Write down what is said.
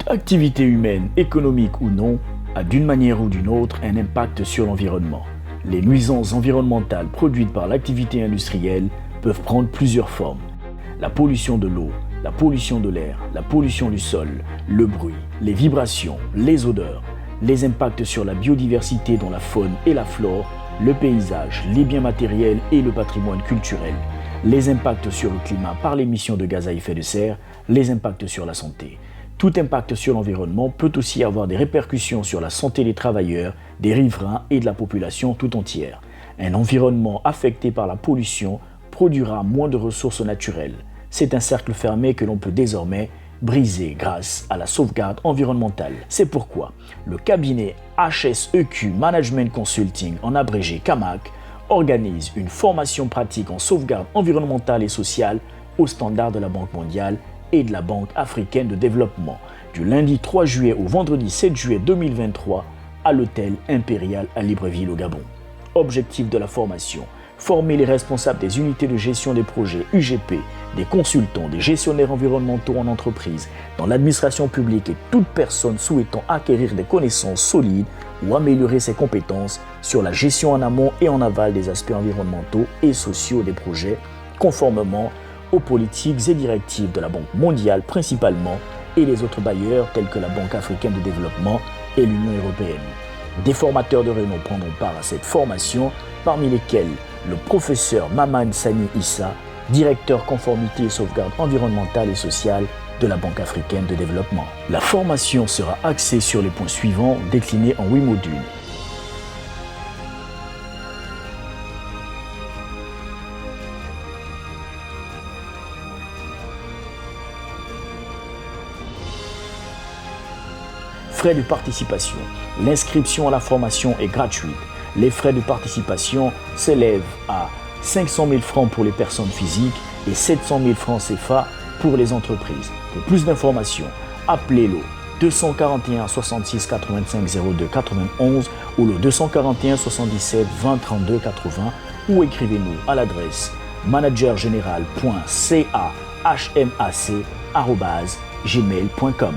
Toute activité humaine, économique ou non, a d'une manière ou d'une autre un impact sur l'environnement. Les nuisances environnementales produites par l'activité industrielle peuvent prendre plusieurs formes. La pollution de l'eau, la pollution de l'air, la pollution du sol, le bruit, les vibrations, les odeurs, les impacts sur la biodiversité dont la faune et la flore, le paysage, les biens matériels et le patrimoine culturel, les impacts sur le climat par l'émission de gaz à effet de serre, les impacts sur la santé. Tout impact sur l'environnement peut aussi avoir des répercussions sur la santé des travailleurs, des riverains et de la population tout entière. Un environnement affecté par la pollution produira moins de ressources naturelles. C'est un cercle fermé que l'on peut désormais briser grâce à la sauvegarde environnementale. C'est pourquoi le cabinet HSEQ Management Consulting, en abrégé CAMAC, organise une formation pratique en sauvegarde environnementale et sociale aux standards de la Banque mondiale et de la Banque africaine de développement, du lundi 3 juillet au vendredi 7 juillet 2023 à l'hôtel Impérial à Libreville au Gabon. Objectif de la formation: former les responsables des unités de gestion des projets UGP, des consultants, des gestionnaires environnementaux en entreprise, dans l'administration publique et toute personne souhaitant acquérir des connaissances solides ou améliorer ses compétences sur la gestion en amont et en aval des aspects environnementaux et sociaux des projets, conformément aux politiques et directives de la Banque mondiale principalement et les autres bailleurs tels que la Banque africaine de développement et l'Union européenne. Des formateurs de renom prendront part à cette formation, parmi lesquels le professeur Maman Sani Issa, directeur conformité et sauvegarde environnementale et sociale de la Banque africaine de développement. La formation sera axée sur les points suivants déclinés en 8 modules. Frais de participation. L'inscription à la formation est gratuite. Les frais de participation s'élèvent à 500 000 francs pour les personnes physiques et 700 000 francs CFA pour les entreprises. Pour plus d'informations, appelez le 241 66 85 02 91 ou le 241 77 20 32 80 ou écrivez-nous à l'adresse managergeneral.chmac@gmail.com.